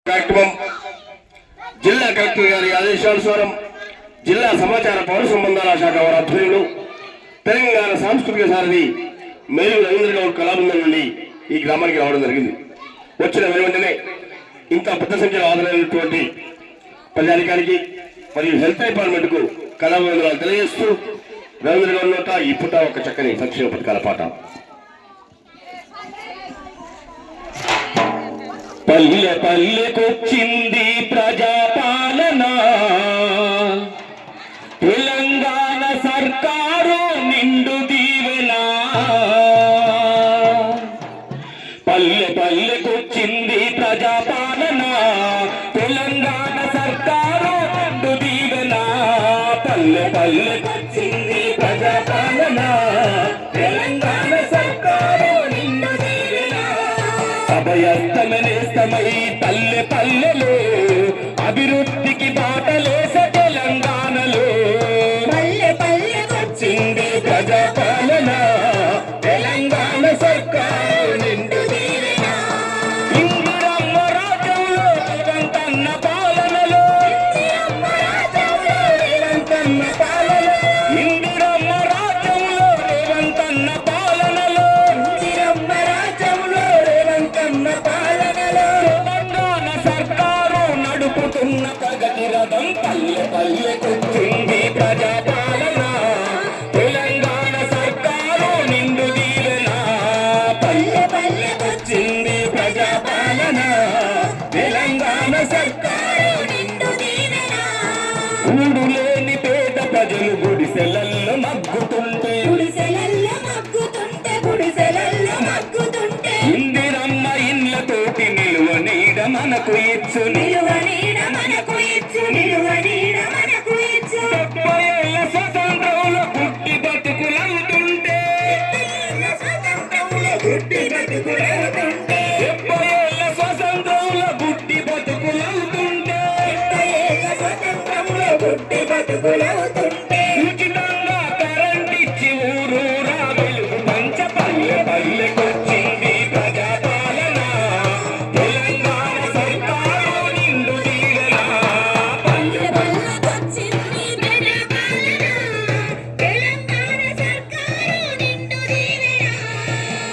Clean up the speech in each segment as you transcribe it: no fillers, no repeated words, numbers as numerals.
కార్యక్రమం జిల్లా కలెక్టర్ గారి ఆదేశానుసారం జిల్లా సమాచార పౌర సంబంధాల శాఖ వారి ఆధ్వర్యంలో తెలంగాణ సాంస్కృతిక సారథి మేలు రవీంద్ర గౌడ్ కళాబృందం నుండి ఈ గ్రామానికి రావడం జరిగింది. వచ్చిన వెంటనే ఇంత పెద్ద సంఖ్యలో హాజరైనటువంటి ప్రజానికానికి మరియు హెల్త్ డిపార్ట్మెంట్ కు కళాభివందనాలు తెలియజేస్తూ రవీంద్ర గౌడ్ నోట ఈ పూట ఒక చక్కని సంక్షేమ పథకాల పాట. పల్లె పల్లెకొచ్చింది ప్రజాపాలన, తెలంగాణ సర్కారు నిండు దీవెన. పల్లె పల్లెకొచ్చింది ప్రజాపాలన, తెలంగాణ సర్కారు నిండు దీవెన. పల్లె పల్లెకొచ్చింది ప్రజాపాలన, తెలంగాణ సర్కారు నిండు దీవెన. అభయస్తమనేస్తమై పల్లె పల్లెలో అభివృద్ధికి బాటలేసే తెలంగాణలో. పల్లె పల్లెకొచ్చింది ప్రజాపాలన, తెలంగాణ సర్కారు నిండు దీవెన. ఇందిరమ్మ రాజ్యంలో రేవంతన్న పాలనలో, ఇందిరమ్మ రాజ్యంలో రేవంతన్న పాలనలో, ఇందిరమ్మ రాజ్యంలో రేవంతన్న పాలనలో, ఇందిరమ్మ రాజ్యంలో రేవంతన్న పాలనలో. తెలంగాణ సర్కారు నడుపుతున్న ప్రగతి రథం. పల్లె పల్లెకొచ్చింది ప్రజాపాలన, తెలంగాణ సర్కారు నిండు దీవెన. పల్లె పల్లెకొచ్చింది ప్రజాపాలన, తెలంగాణ సర్కారు నిండు దీవెన. ఊడు లేని పేద ప్రజలు గుడిసెలల్లో మగ్గుతుంటే, గుడిసెలల్లో మగ్గుతుంటే, గుడిసెలల్లో మగ్గుతుంటే. ఇందిరమ్మ ఇళ్ళతోటి నిలువ నీడ మనకు ఇచ్చు, నిలువ నీడ మనకు ఇచ్చు, నిలువ నీడ మనకు ఇచ్చు. 70 ఏళ్ల స్వతంత్రంలో గుట్టి బతుకులవుతుంటే, స్వతంత్రంలో గుట్టి బతుకులవుతుంటే. 70 ఏళ్ల స్వతంత్రంలో గుట్టి బతుకులవుతుంటే, 70 ఏళ్ల స్వతంత్రంలో గుట్టి బతుకులవుతుంటే. ఉచితంగా కరెంట్ ఇచ్చి ఊరూరా వెలుగు పంచ. పల్లె పల్లెకొచ్చింది ప్రజాపాలన, తెలంగాణ సర్కారు నిండు దీవెన. పల్లె పల్లెకొచ్చింది ప్రజాపాలన, తెలంగాణ సర్కారు నిండు దీవెన.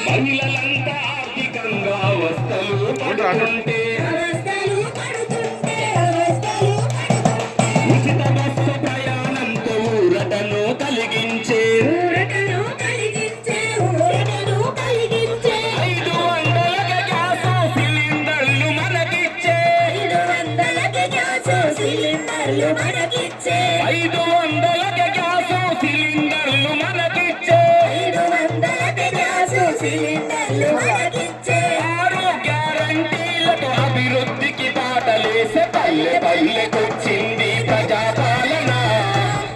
మహిళలంతా ఆర్థికంగా అవస్థలు పడుతుంటే, అవస్థలు పడుతుంటే, అవస్థలు పడుతుంటే. ఉచిత బస్సు ప్రయాణంతో ఊరటను కలిగించే, ఊరటను కలిగించే, ఊరటను కలిగించే. 500కి గ్యాసు సిలిండర్లు మనకిచ్చే, 500కి గ్యాసు సిలిండర్లు మనకిచ్చే. 500కి గ్యాసు సిలిండర్లు మనకిచ్చే, 500కి గ్యాసు సిలిండర్లు మనకిచ్చే. 6 గ్యారంటీలతో అభివృద్ధికి బాటలేసే. పల్లె పల్లెకొచ్చింది ప్రజాపాలన,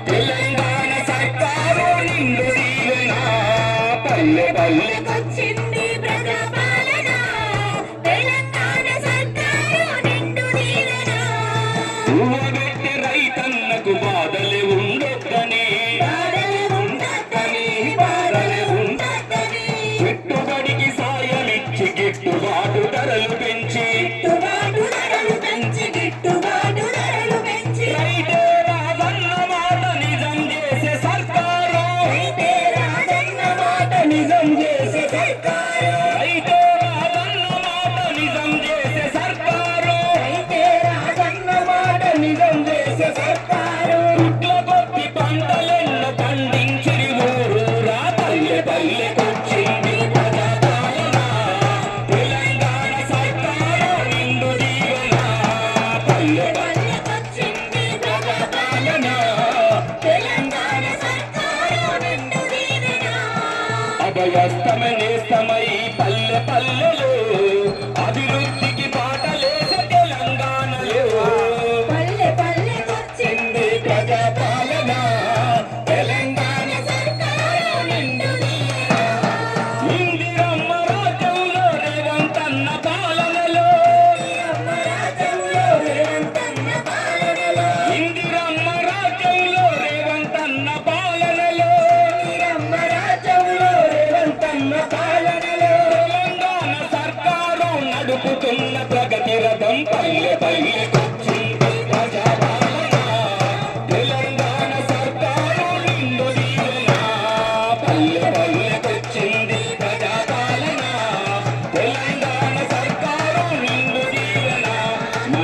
తెలంగాణ సర్కారు నిండు దీవెన. పల్లె పల్లెకొచ్చింది ప్రజాపాలన, తెలంగాణ సర్కారు నిండు దీవెన. ఊవబెట్టి రైతన్నకు బాధలేవు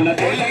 మన తెల్ల